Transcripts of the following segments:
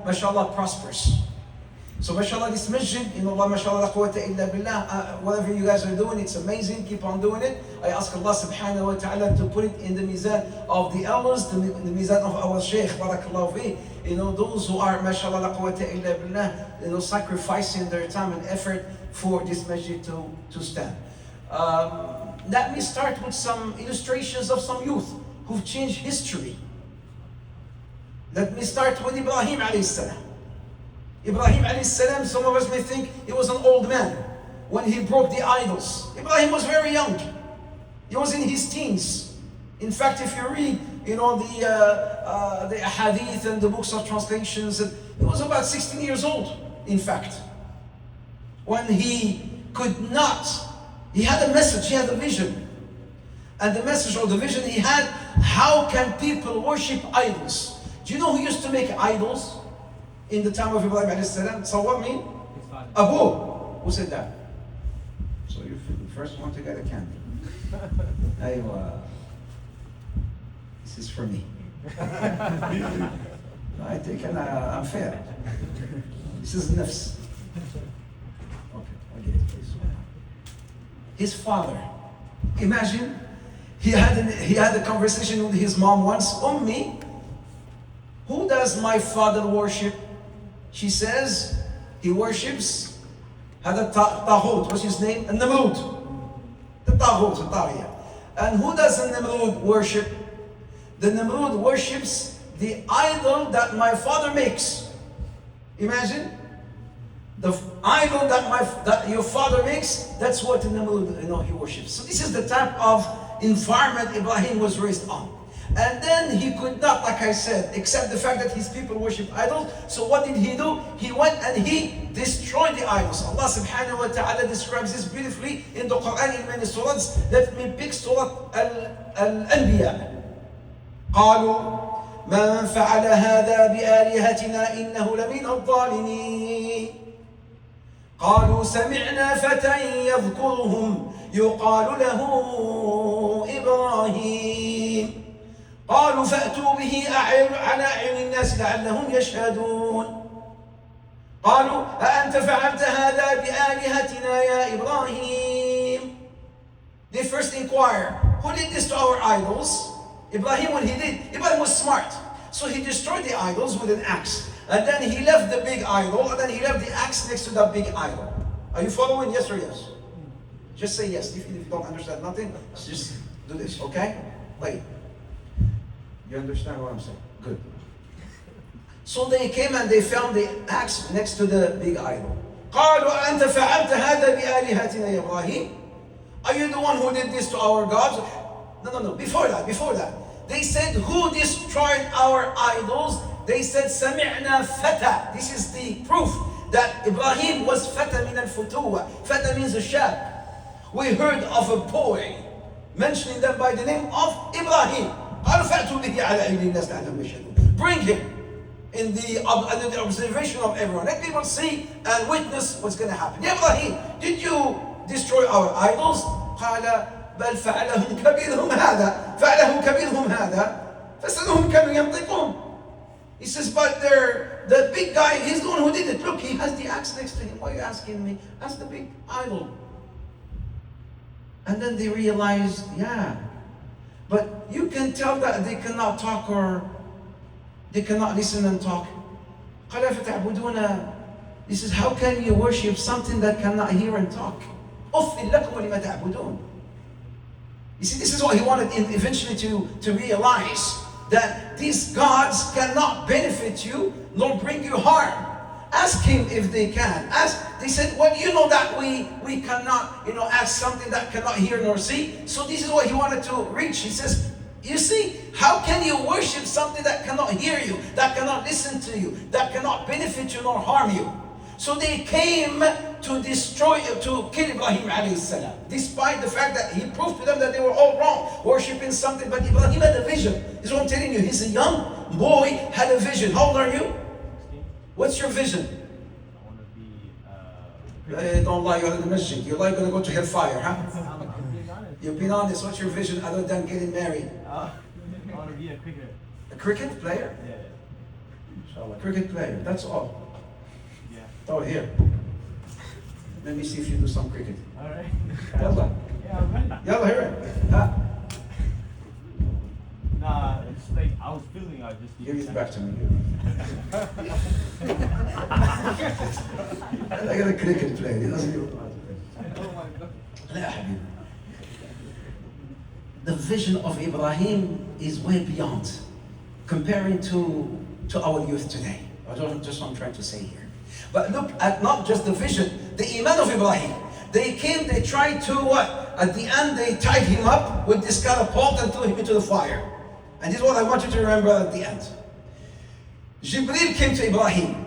mashallah, prosperous. So mashallah, this masjid, mashallah, la quwwata illa billah, whatever you guys are doing, it's amazing, keep on doing it. I ask Allah subhanahu wa ta'ala to put it in the mizan of the elders, the mizan of our Sheikh, barakallahu fi. Those who are, mashallah, la quwwata illa billah, sacrificing their time and effort for this masjid to stand. Let me start with some illustrations of some youth who've changed history. Let me start with Ibrahim alayhi salam. Ibrahim alayhi salam, some of us may think he was an old man when he broke the idols. Ibrahim was very young. He was in his teens. In fact, if you read, the hadith and the books of translations, he was about 16 years old, in fact. When he could not, he had a message, he had a vision. And the message or the vision he had, how can people worship idols? Do you know who used to make idols in the time of Ibrahim alayhi salam? So what mean? Abu. Who said that? So you're the first one to get a candle. This is for me. I think I'm fair. This is nafs. Okay, I'll get it please. His father. Imagine, he had a conversation with his mom once. Ummi, who does my father worship? She says, he worships هذا الطاغوت. What's his name? النمرود. The طاغوت, the طاغية. And who does the Namrud worship? The Namrud worships the idol that my father makes. Imagine, the idol that your father makes, that's what the Namrud, he worships. So this is the type of environment Ibrahim was raised on. And then he could not, like I said, accept the fact that his people worship idols. So what did he do? He went and he destroyed the idols. Allah subhanahu wa ta'ala describes this beautifully in the Quran in many surahs. Let me pick Surah Al-Anbiya. قالوا من فعل هذا بآلهتنا إنه لمن الظالمين قالوا سمعنا فتى يذكرهم يقال له إبراهيم قالوا فأتوا به على أعين الناس لعلهم يشهدون قالوا أأنت فعلت هذا بآلهتنا يا إبراهيم. They first inquire, who did this to our idols? Ibrahim, when he did, Ibrahim was smart. So he destroyed the idols with an axe. And then he left the big idol, and then he left the axe next to that big idol. Are you following? Yes or yes? Just say yes. If you don't understand nothing, just do this, okay? Wait. You understand what I'm saying? Good. So they came and they found the axe next to the big idol. قالوا أنت فعلت هذا بآلهتنا يا إبراهيم? Are you the one who did this to our gods? No. Before that. They said, who destroyed our idols? They said, سمعنا فتى. This is the proof that Ibrahim was فتى من الفتوة. فتى means a shab. We heard of a boy mentioning them by the name of Ibrahim. قالوا فأتوا به على أيدي الناس لعلهم يشهدون. Bring him under the observation of everyone. Let people see and witness what's going to happen. Ya Ibrahim, did you destroy our idols? قال بل فعلهم كبيرهم هذا فاسألهم كانوا ينطقون. He says, but the big guy, he's the one who did it. Look, he has the axe next to him. Why are you asking me? That's the big idol. And then they realized, yeah, but you can tell that they cannot talk or they cannot listen and talk. He says, how can you worship something that cannot hear and talk? You see, this is what he wanted eventually to realize, that these gods cannot benefit you nor bring you harm. Ask him if they can. They said, well, you know that we cannot, ask something that cannot hear nor see. So this is what he wanted to reach. He says, you see, how can you worship something that cannot hear you, that cannot listen to you, that cannot benefit you nor harm you? So they came to kill Ibrahim alayhi salam, despite the fact that he proved to them that they were all wrong, worshipping something. But Ibrahim had a vision. This is what I'm telling you. He's a young boy, had a vision. How old are you? 16. What's your vision? I want to be... don't lie, you're in the masjid. You're like going to go to hellfire, huh? You're being honest. What's your vision other than getting married? I want to be a cricketer. A cricket player? Yeah. Inshallah. Cricket player, that's all. Yeah. Oh, here. Let me see if you do some cricket. All right. Yalla. Yeah, I'm ready. Yalla, here. Ha. Nah, it's like I was feeling. I just Give it back to me. I got a cricket player. He doesn't even know how to play. Oh my God. لا حبيبي. The vision of Ibrahim is way beyond comparing to our youth today. Just what I'm trying to say here. But look at not just the vision, the iman of Ibrahim. They came, they tried to what? At the end, they tied him up with this catapult and threw him into the fire. And this is what I want you to remember at the end. Jibreel came to Ibrahim.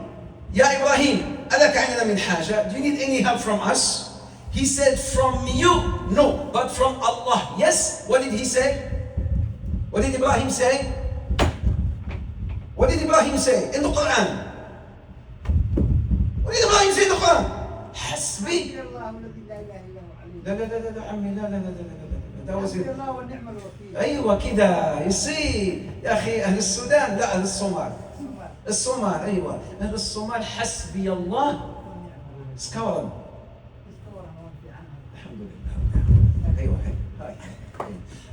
Ya Ibrahim, ألك عندنا من حاجة? Do you need any help from us? He said, from you, no, but from Allah. Yes, what did he say? What did Ibrahim say? What did Ibrahim say in the Quran? What did Ibrahim say in the Quran? حسبي. لا لا لا لا عمي لا لا لا لا لا. That was it. أيوة كده. You see يا أخي أهل السودان لا أهل الصومال. الصومال أيوة أهل الصومال حسبي الله سكورا.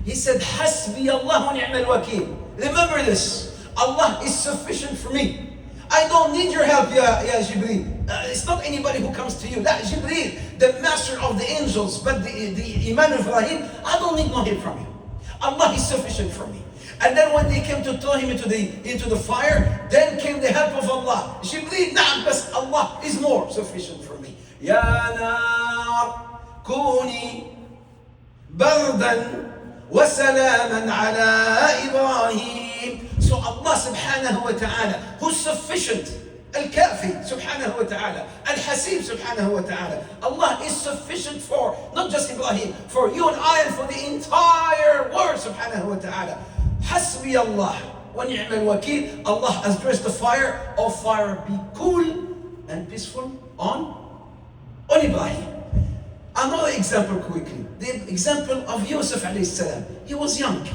He said, Hasbi Allah wa ni'mal wakil. Remember this. Allah is sufficient for me. I don't need your help, ya Jibreel. It's not anybody who comes to you. La Jibreel, the master of the angels, but the Iman of Ibrahim, I don't need no help from you. Allah is sufficient for me. And then when they came to throw him into the fire, then came the help of Allah. Jibreel, na'am, but Allah is more sufficient for me. Ya nar, kuni bardan وسلاما على إبراهيم. So Allah subhanahu wa ta'ala, who's sufficient, الكافي سبحانه وتعالى, الحسيب سبحانه وتعالى. Allah is sufficient for not just Ibrahim, for you and I and for the entire world سبحانه وتعالى. حسبي الله ونعم الوكيل. Allah has dressed the fire. Oh fire, be cool and peaceful on Ibrahim. Another example quickly. The example of Yusuf alayhi salam. He was young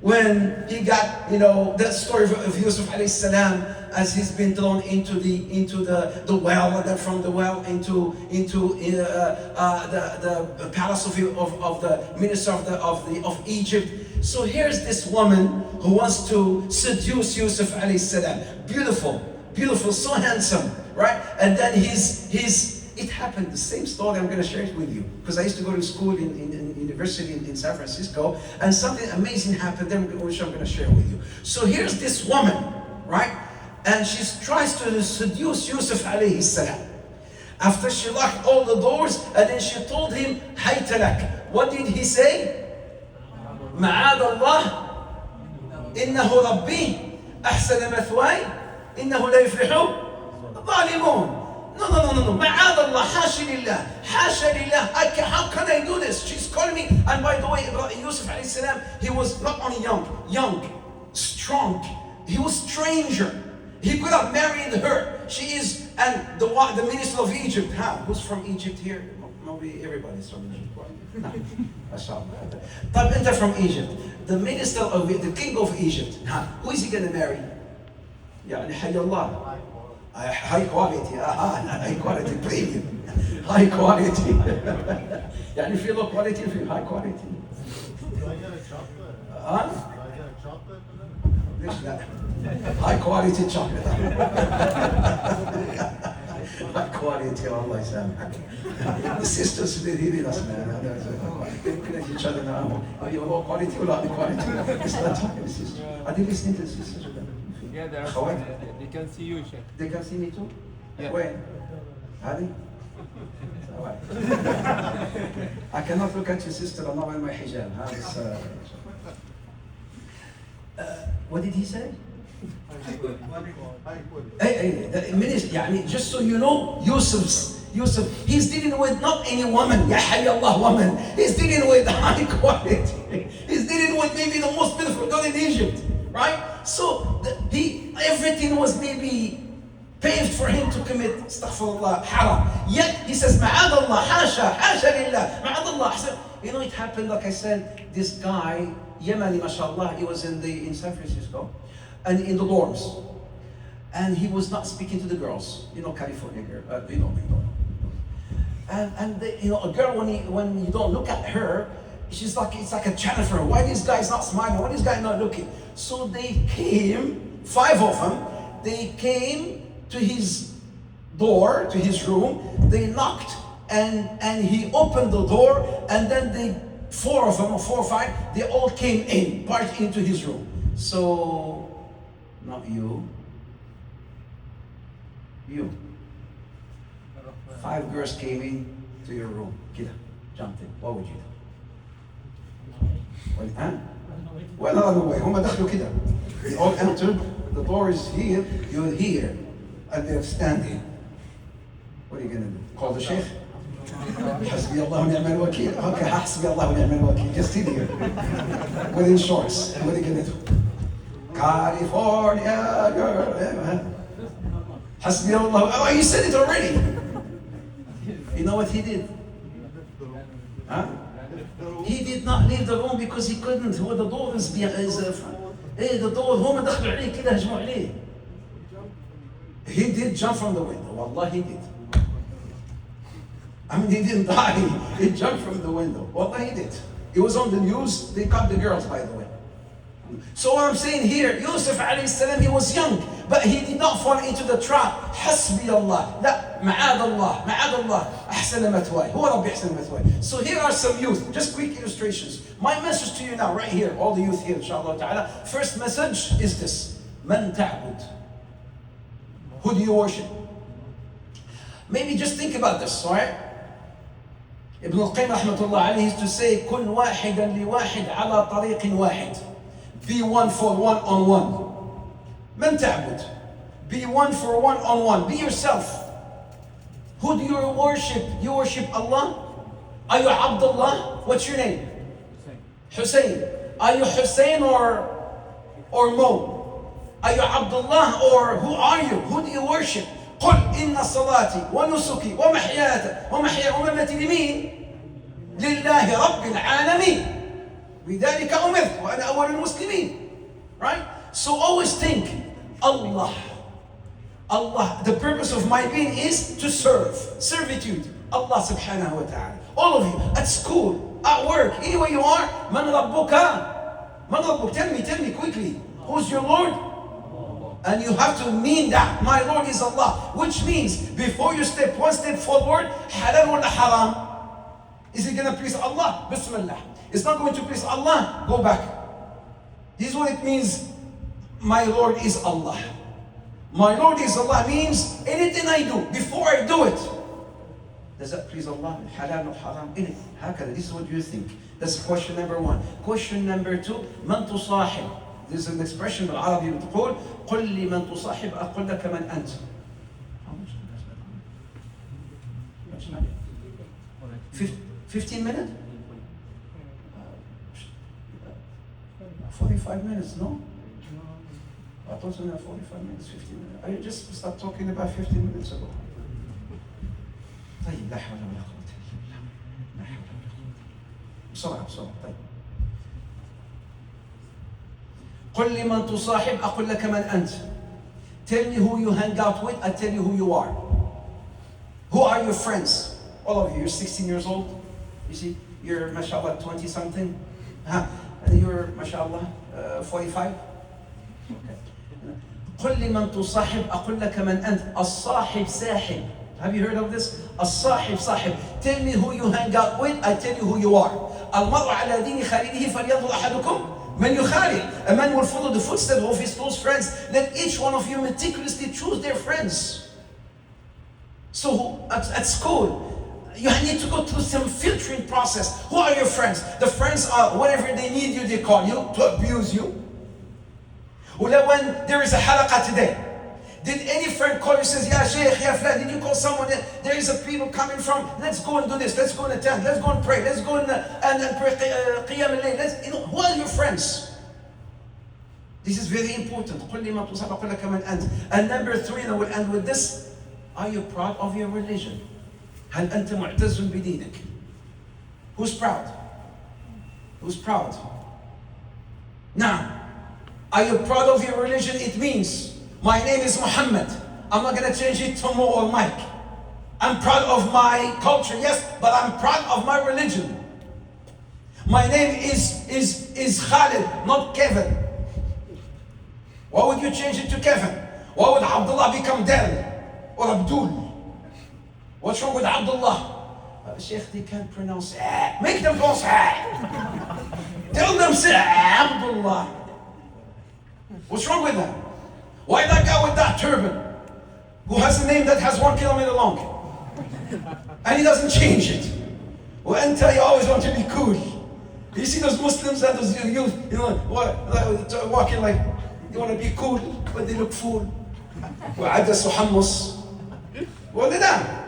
when he got, that story of Yusuf alayhi salam as he's been thrown into the well, and then from the well into the palace of the minister of Egypt. So here's this woman who wants to seduce Yusuf alayhi salam. Beautiful, so handsome, right? And then it happened, the same story. I'm going to share it with you because I used to go to school in university in San Francisco, and something amazing happened there, which I'm going to share with you. So here's this woman, right? And she tries to seduce Yusuf alayhi salam. After she locked all the doors, and then she told him, Hayta lak. What did he say? Ma'ad Allah, innahu rabbi, ahsana mathway, innahu la yuflihu zalimun. No. Ma'ad Allah, hasha lillah. How can I do this? She's calling me. And by the way, Yusuf alayhi salam, he was not only young, strong. He was stranger. He could have married her. She is, and the minister of Egypt. Who's from Egypt here? Maybe everybody's from Egypt. No. طيب أنت from Egypt. The minister of the king of Egypt. Who is he going to marry? يعني حي الله. High quality, high quality premium, high quality. يعني في low quality في high quality. Do I get a chocolate? Do I get a chocolate? ليش لا؟ high quality chocolate. high quality والله يسامحك. The sisters اللي هي ناس يمكن each other now. low quality ولا high quality. It's not talking to sisters. Are they listening to the sisters? Yeah, they can see you, Sheikh. They can see me too? Yeah. When? هذه؟ I cannot look at your sister. I'm not wearing my hijab. What did he say? يعني just so you know, Yusuf, he's dealing with not any woman, Ya Hayy Allah woman. He's dealing with high quality. He's dealing with maybe the most beautiful girl in Egypt, right? So everything was maybe paved for him to commit astaghfirullah, haram. Yet he says, Ma'ad Allah, hasha lillah, Ma'ad Allah. It happened, like I said, this guy, Yemeni, mashallah, he was in San Francisco, and in the dorms. And he was not speaking to the girls. You know, California girl. You know. And a girl, when you don't look at her, she's like, it's like a challenge for her. Why this guy's not smiling? Why this guy not looking? So they came, 5 of them, they came to his door, to his room. They knocked, and he opened the door, and then 4 of them, or 4 or 5, they all came in, barged into his room. So, not you. 5 girls came in to your room. Kida, jumped in. What would you do? Well, no way. هم دخلوا كده. They all entered. The door is here. You're here, and they're standing. What are you gonna do? Call the Sheikh? حسبي الله ونعم الوكيل. Okay, حسبي الله ونعم الوكيل. Just sit here. Within shorts. What are you gonna do? California girl. حسبي الله. Oh, you said it already. You know what he did? Huh? He did not leave the room because he couldn't. The door is the door. هم دخلوا عليه كده هجموا عليه. He did jump from the window. Wallah, he did. I mean, he didn't die. He jumped from the window. Wallah, he did. It was on the news. They caught the girls, by the way. So what I'm saying here, Yusuf alayhi salam, he was young, but he did not fall into the trap. حسبي الله. لا, معاذ الله, معاذ الله. أحسن مثواي. هو ربي أحسن مثواي. So here are some youth, just quick illustrations. My message to you now, right here, all the youth here, inshallah ta'ala. First message is this. من تعبد. Who do you worship? Maybe just think about this, alright? Ibn al-Qayyim rahmatullah alayhi used to say, كن واحدا لواحد على طريق واحد. Be one for one on one. من تعبد. Be one for one on one. Be yourself. Who do you worship? You worship Allah? Are you Abdullah? What's your name? Hussein. Are you Hussein or Mo? Are you Abdullah or who are you? Who do you worship? قل إن صلاتي ونسكي ومحياي ومماتي لمين؟ لله رب العالمين. بذلك أمرت وأنا أول المسلمين. Right? So always think, Allah. The purpose of my being is to serve. Servitude. Allah subhanahu wa ta'ala. All of you, at school, at work, anywhere you are, من ربك? من ربك? Tell me quickly. Who's your Lord? And you have to mean that. My Lord is Allah. Which means, before you step one step forward, halal or haram? Is it going to please Allah? Bismillah. It's not going to please Allah. Go back. This is what it means. My Lord is Allah. My Lord is Allah means anything I do, before I do it, does that please Allah? Halal or haram? Anything. هكذا. This is what you think. That's question number 1. Question number 2. من تصاحب. There's an expression بالعربي بتقول قل لي من تصاحب أقول لك من أنت. 15 minutes? 45 minutes, no? I thought we had 45 minutes, 15 minutes. I just started talking about 15 minutes ago. طيب لا حول ولا قوة إلا بالله. لا حول ولا قوة. بسرعة. طيب. قل لي من تصاحب أقول لك من أنت. Tell me who you hang out with, I tell you who you are. Who are your friends? All of you, you're 16 years old. You see, you're mashallah 20 something. And you're mashallah 45. Okay. قل لي من تصاحب أقول لك من أنت. الصاحب ساحب. Have you heard of this? الصاحب صاحب. Tell me who you hang out with, I tell you who you are. المرء على دين خليله فلينظر أحدكم من يخالف. A man will follow the footsteps of his close friends. Let each one of you meticulously choose their friends. So at school, you need to go through some filtering process. Who are your friends? The friends are, whenever they need you, they call you to abuse you. When there is a halaqah today, did any friend call you and says, Ya Sheikh, Ya Flan, did you call someone? There is a people coming from, let's go and do this, let's go and attend, let's go and pray, let's go and pray qiyam al-layl. Who are your friends? This is very important. And number 3, and I will end with this, are you proud of your religion? هل أنت معتز بدينك? Who's proud? Who's proud? Now, are you proud of your religion? It means My name is Muhammad. I'm not going to change it to Mo or Mike. I'm proud of my culture, yes, but I'm proud of my religion. My name is Khalid, not Kevin. Why would you change it to Kevin? Why would Abdullah become Del or Abdul? What's wrong with Abdullah? Sheikh, they can't pronounce ah. Make them pronounce ah. Tell them say Abdullah. What's wrong with that? Why that guy with that turban, who has a name that has 1 kilometer long, and he doesn't change it? Well, you always want to be cool. You see those Muslims and those youth, walking like they want to be cool, but they look fool. وعدس وحمص. What did that?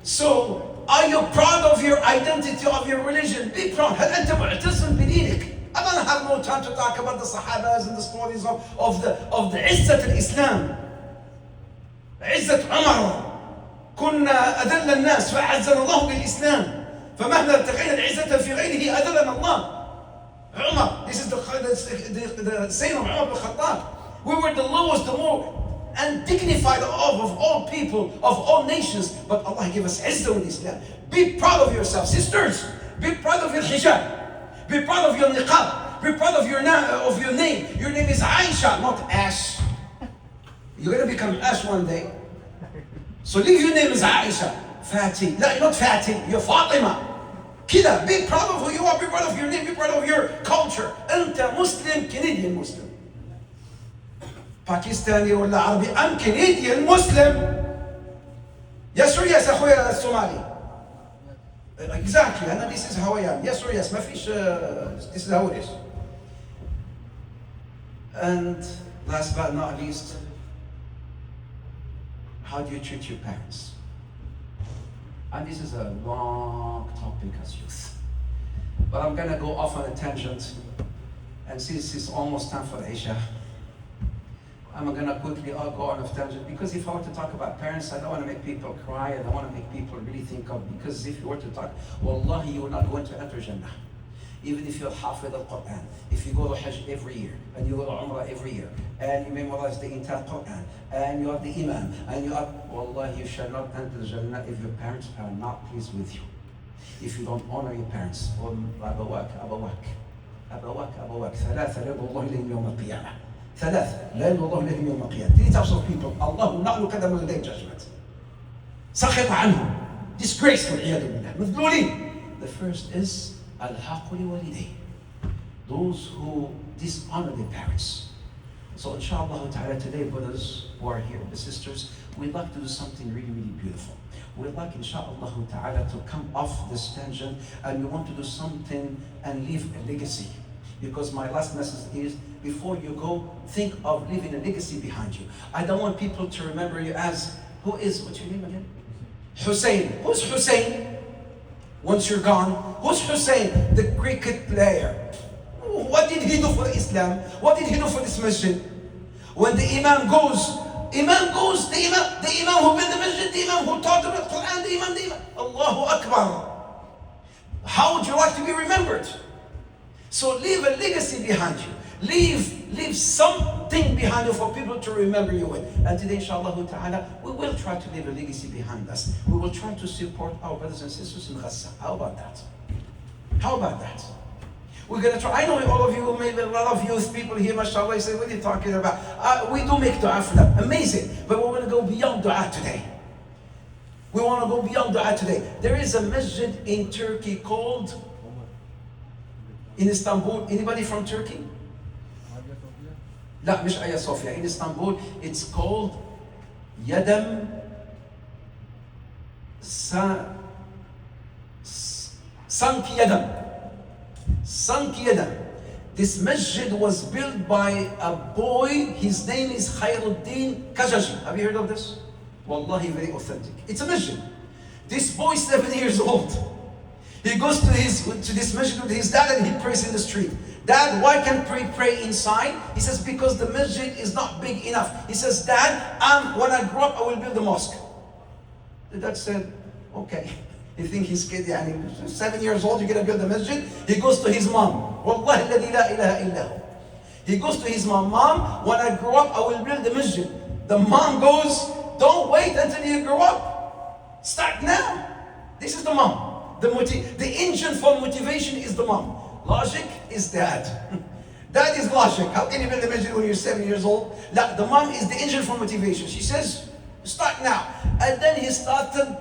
So, are you proud of your identity, of your religion? Be proud. هل أنت معتصم بدينك? I don't have no time to talk about the Sahabas and the stories of the عزة الإسلام. عزة عمر. كنا أذل الناس فأعزنا الله بالإسلام. فمهما ابتغينا العزة في غيره أذلنا الله. Umar, this is the saying of Umar ibn Khattab. We were the lowest, the more undignified of all people, of all nations. But Allah gave us izzah in Islam. Be proud of yourself, sisters. Be proud of your hijab. Be proud of your niqab. Be proud of your name. Your name is Aisha, not Ash. You're going to become Ash one day. So leave your name as Aisha. Fatih. No, you're not Fatih. You're Fatima. كده. Be proud of who you are. Be proud of your name. Be proud of your culture. أنت مسلم, Canadian Muslim. Pakistani ولا عربي. I'm Canadian Muslim. Yes or yes, أخويا الصومالي. Exactly. And this is how I am. Yes or yes. ما فيش. This is how it is. And last but not least, how do you treat your parents? And this is a long topic as youth. But I'm going to go off on a tangent. And since it's almost time for Isha, I'm going to quickly go on a tangent. Because if I were to talk about parents, I don't want to make people cry. I don't want to make people really think of. Because if you were to talk, wallahi, you are not going to enter Jannah. Even if you're Hafid al-Quran, if you go to Hajj every year, and you go to Umrah every year, and you memorize the entire Quran, and you are the Imam, and you are, wallahi, you shall not enter Jannah if your parents are not pleased with you. If you don't honor your parents. أبواك أبواك أبواك أبواك ثلاثة لا يرضى الله إليهم يوم القيامة. ثلاثة لا يرضى الله إليهم يوم القيامة. Three types of people. الله نعلو كذا من the judgment. سخط عنهم. Disgraceful عياذ بالله. مذلولين. The first is الحق لوالديه. Those who dishonor their parents. So inshallah ta'ala today, brothers who are here, the sisters, we'd like to do something really, really beautiful. We'd like inshallah ta'ala to come off this tangent, and we want to do something and leave a legacy. Because my last message is, before you go, think of leaving a legacy behind you. I don't want people to remember you as, what's your name again? Hussein. Who's Hussein? Once you're gone, who's Hussein? The cricket player. What did he do for Islam? What did he do for this masjid? When the Imam goes, the Imam who built the masjid, the Imam who taught the Quran, the Imam. Allahu Akbar. How would you like to be remembered? So leave a legacy behind you. Leave something behind you for people to remember you with. And today, inshallah ta'ala, we will try to leave a legacy behind us. We will try to support our brothers and sisters in Gaza. How about that? How about that? We're going to try. I know all of you, maybe a lot of youth people here, mashallah, say, what are you talking about? We do make dua for them. Amazing. But we're going to go beyond dua today. We want to go beyond dua today. There is a masjid in Turkey called, in Istanbul. Anybody from Turkey? لا مش آيا صوفيا. In Istanbul, it's called Yadam Sanki Yadam. Sanki Yadam. This masjid was built by a boy. His name is Khairuddin Kajaji. Have you heard of this? Wallahi, very authentic. It's a masjid. This boy is 7 years old. He goes to this masjid with his dad and he prays in the street. Dad, why can't we pray inside? He says, because the masjid is not big enough. He says, Dad, when I grow up, I will build a mosque. The dad said, okay. You think he's kid, 7 years old, you're going to build a masjid? He goes to his mom. Wallahi alladhi la ilaha illa hu. He goes to his mom, Mom, when I grow up, I will build a masjid. The mom goes, don't wait until you grow up. Start now. This is the mom. The engine for motivation is the mom. Logic is dad. That is logic. How can you build a masjid when you're 7 years old? The mom is the engine for motivation. She says, start now. And then he started,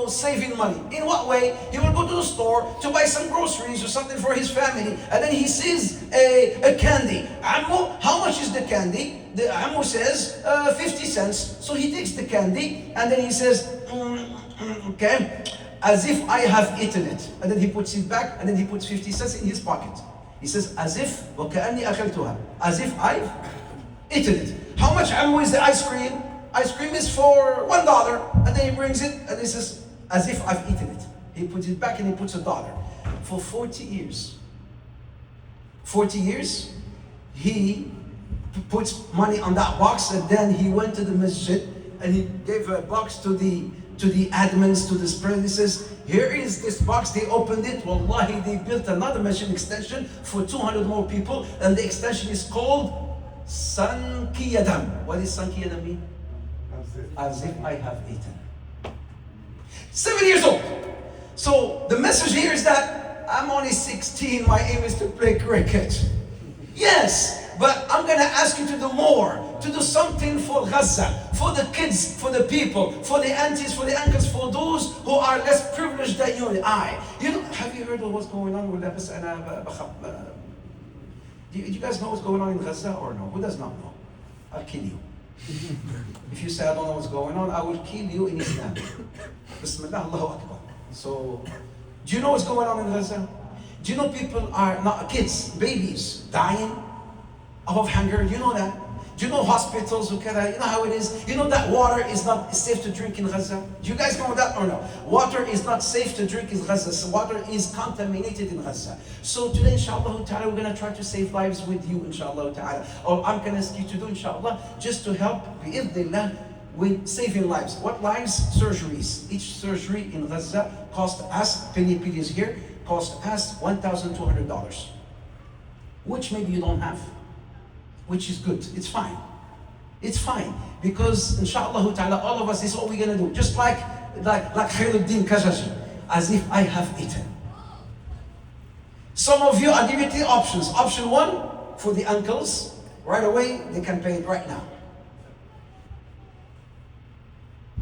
saving money. In what way? He will go to the store to buy some groceries or something for his family. And then he sees a candy. Ammo, how much is the candy? The Ammo says 50 cents. So he takes the candy and then he says, okay, as if I have eaten it. And then he puts it back and then he puts 50 cents in his pocket. He says, as if, وَكَأَنِّي أَكَلْتُهَا. As if I've eaten it. How much Ammo is the ice cream? Ice cream is for $1, and then he brings it, and he says, as if I've eaten it. He puts it back and he puts $1. For 40 years. 40 years, he puts money on that box, and then he went to the masjid, and he gave a box to the admins, to the spread. He says, here is this box. They opened it. Wallahi, they built another masjid extension for 200 more people, and the extension is called Sankiyadam. What does Sankiyadam mean? As if I have eaten. 7 years old. So the message here is that I'm only 16. My aim is to play cricket. Yes, but I'm going to ask you to do more. To do something for Gaza, for the kids, for the people, for the aunties, for the uncles, for those who are less privileged than you and I. Have you heard of what's going on with do you guys know what's going on in Gaza or no? Who does not know? I'll kill you. If you say I don't know what's going on, I will kill you in Islam. Bismillah, Allahu Akbar. So, do you know what's going on in Gaza? Do you know people are not kids, babies, dying of hunger? Do you know that? Do you know hospitals, you know how it is? You know that water is not safe to drink in Gaza? Do you guys know that or no? Water is not safe to drink in Gaza. So water is contaminated in Gaza. So today, inshallah ta'ala, we're going to try to save lives with you, inshallah ta'ala. All I'm going to ask you to do, inshallah, just to help, bi'idhnillah, with saving lives. What lives? Surgeries. Each surgery in Gaza cost us, penny is here, cost us $1,200. Which maybe you don't have. Which is good. It's fine. It's fine. Because inshallah ta'ala, all of us, this is what we're going to do. Just like Khairuddin Kajaji. As if I have eaten. Some of you, I'll give you 3 options. Option 1, for the uncles. Right away, they can pay it right now.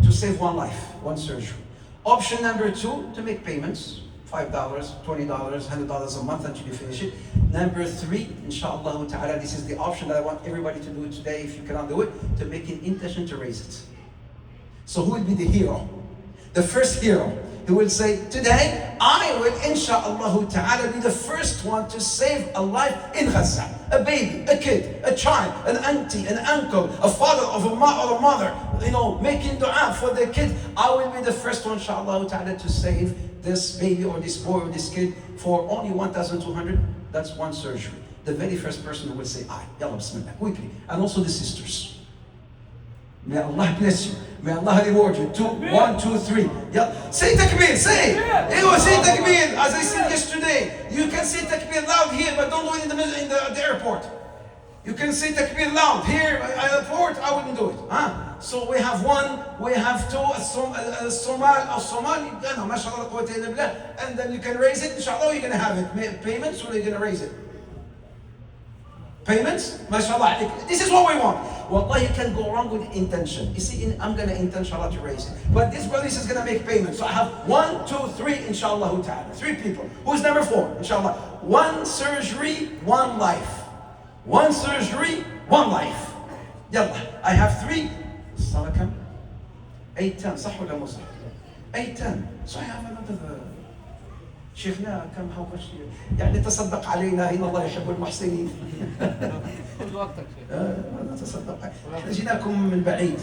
To save one life, one surgery. Option number 2, to make payments. $5, $20, $100 a month until you finish it. Number 3, inshallah ta'ala, this is the option that I want everybody to do today, if you cannot do it, to make an intention to raise it. So who will be the hero? The first hero who will say, today, I will inshallah ta'ala be the first one to save a life in Gaza. A baby, a kid, a child, an auntie, an uncle, a father of a mother, making dua for their kid. I will be the first one, inshallah ta'ala, to save this baby or this boy or this kid for only 1,200. That's one surgery. The very first person who will say, Yalla bismillah, quickly. And also the sisters. May Allah bless you. May Allah reward you. 1, 2, 3. Yeah. Say takbir, say. Say takbir. As I said yesterday, you can say takbir loud here, but don't do it in the airport. You can say takbir loud here at the airport. I wouldn't do it. So we have 1, we have 2, Somali, and then you can raise it. Inshallah, you're going to have it. Payments, or are you going to raise it? Payments? MashaAllah. This is what we want. Wallah, you can go wrong with intention. You see, I'm going to intend, inshallah, to raise it. But this brother is going to make payments. So I have 1, 2, 3, inshallah ta'ala. 3 people. Who's number 4? Inshallah. 1 surgery, 1 life. 1 surgery, 1 life. Yalla. I have 3. الصلاة كم؟ 8 صح ولا مو صح؟ 8 so I have another شيخنا كم how much يعني تصدق علينا إن الله يحب المحسنين. خذ وقتك شيخ. نتصدق. احنا جيناكم من بعيد.